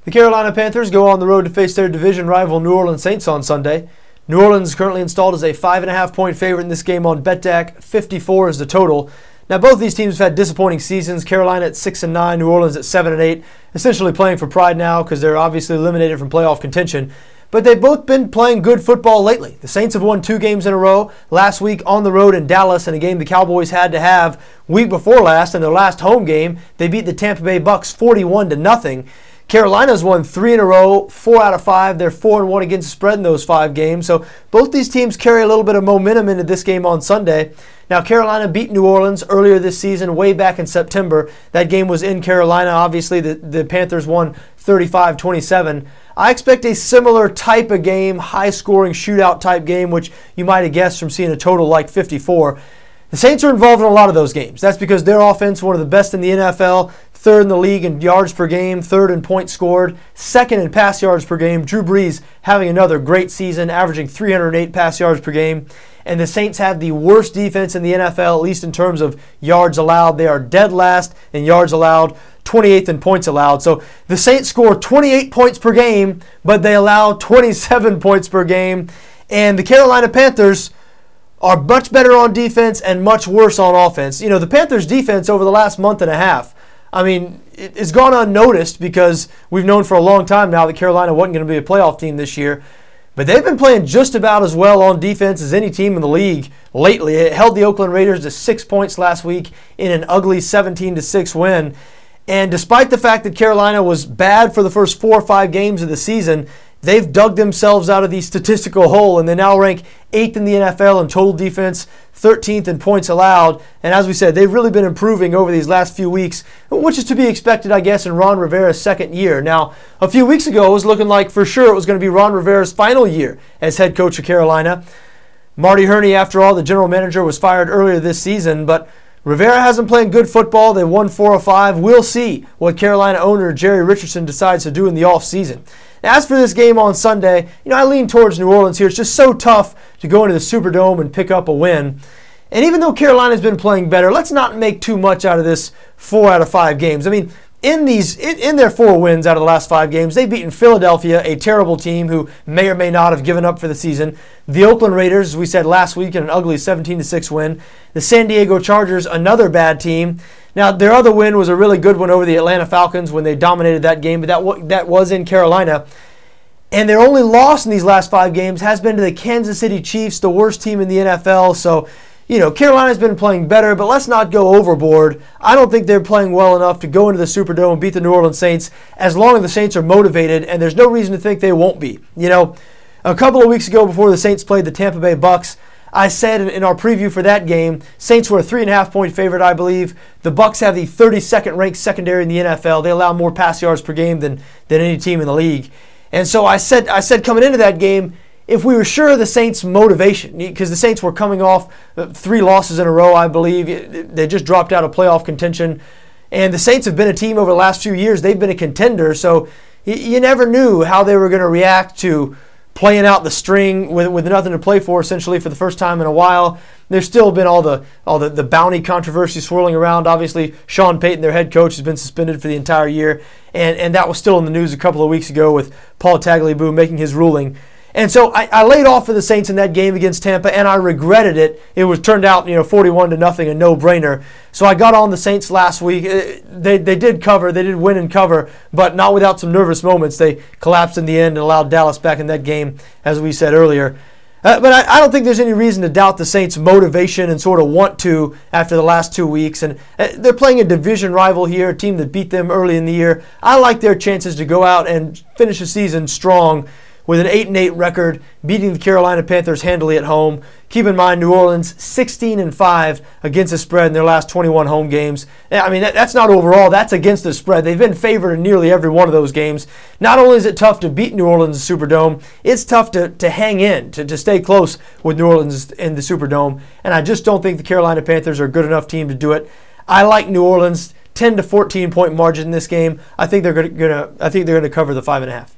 The Carolina Panthers go on the road to face their division rival New Orleans Saints on Sunday. New Orleans is currently installed as a 5.5-point favorite in this game on BETDAQ. 54 is the total. Now, both these teams have had disappointing seasons. Carolina at 6-9, New Orleans at 7-8, essentially playing for pride now because they're obviously eliminated from playoff contention. But they've both been playing good football lately. The Saints have won 2 games in a row. Last week on the road in Dallas in a game the Cowboys had to have week before last. In their last home game, they beat the Tampa Bay Bucks 41-0. Carolina's won 3 in a row, 4 out of 5. They're 4-1 against the spread in those 5 games. So both these teams carry a little bit of momentum into this game on Sunday. Now, Carolina beat New Orleans earlier this season, way back in September. That game was in Carolina. Obviously, the Panthers won 35-27. I expect a similar type of game, high-scoring shootout type game, which you might have guessed from seeing a total like 54. The Saints are involved in a lot of those games. That's because their offense, one of the best in the NFL, 3rd in the league in yards per game, 3rd in points scored, 2nd in pass yards per game. Drew Brees having another great season, averaging 308 pass yards per game. And the Saints have the worst defense in the NFL, at least in terms of yards allowed. They are dead last in yards allowed, 28th in points allowed. So the Saints score 28 points per game, but they allow 27 points per game. And the Carolina Panthers are much better on defense and much worse on offense. You know, the Panthers' defense over the last month and a half, I mean, it's gone unnoticed because we've known for a long time now that Carolina wasn't going to be a playoff team this year. But they've been playing just about as well on defense as any team in the league lately. It held the Oakland Raiders to 6 points last week in an ugly 17-6 win. And despite the fact that Carolina was bad for the first 4 or 5 games of the season, they've dug themselves out of the statistical hole, and they now rank 8th in the NFL in total defense, 13th in points allowed. And as we said, they've really been improving over these last few weeks, which is to be expected, I guess, in Ron Rivera's second year. Now, a few weeks ago, it was looking like for sure it was going to be Ron Rivera's final year as head coach of Carolina. Marty Herney, after all, the general manager, was fired earlier this season, but Rivera hasn't played good football. They won 4 or 5. We'll see what Carolina owner Jerry Richardson decides to do in the offseason. As for this game on Sunday, I lean towards New Orleans here. It's just so tough to go into the Superdome and pick up a win. And even though Carolina's been playing better, let's not make too much out of this 4 out of 5 games. I mean, in their 4 wins out of the last 5 games, they've beaten Philadelphia, a terrible team who may or may not have given up for the season. The Oakland Raiders, as we said last week, in an ugly 17-6 win. The San Diego Chargers, another bad team. Now, their other win was a really good one over the Atlanta Falcons when they dominated that game, but that was in Carolina. And their only loss in these last 5 games has been to the Kansas City Chiefs, the worst team in the NFL. So, Carolina's been playing better, but let's not go overboard. I don't think they're playing well enough to go into the Superdome and beat the New Orleans Saints as long as the Saints are motivated, and there's no reason to think they won't be. A couple of weeks ago before the Saints played the Tampa Bay Bucks, I said in our preview for that game, Saints were a 3.5-point favorite, I believe. The Bucks have the 32nd ranked secondary in the NFL. They allow more pass yards per game than any team in the league. And so I said coming into that game, if we were sure of the Saints' motivation, because the Saints were coming off 3 losses in a row, I believe. They just dropped out of playoff contention. And the Saints have been a team over the last few years. They've been a contender. So you never knew how they were going to react to playing out the string with nothing to play for, essentially, for the first time in a while. There's still been all the bounty controversy swirling around. Obviously, Sean Payton, their head coach, has been suspended for the entire year. And that was still in the news a couple of weeks ago with Paul Tagliabue making his ruling. And so I laid off for the Saints in that game against Tampa, and I regretted it. It was turned out 41-0, a no-brainer. So I got on the Saints last week. They did cover, they did win and cover, but not without some nervous moments. They collapsed in the end and allowed Dallas back in that game, as we said earlier. But I don't think there's any reason to doubt the Saints' motivation and sort of want to after the last 2 weeks. And they're playing a division rival here, a team that beat them early in the year. I like their chances to go out and finish the season strong with an 8-8 record, beating the Carolina Panthers handily at home. Keep in mind, New Orleans 16-5 against the spread in their last 21 home games. I mean, that's not overall. That's against the spread. They've been favored in nearly every one of those games. Not only is it tough to beat New Orleans in the Superdome, it's tough to hang in, to stay close with New Orleans in the Superdome. And I just don't think the Carolina Panthers are a good enough team to do it. I like New Orleans 10 to 14 point margin in this game. I think they're going to cover the 5.5.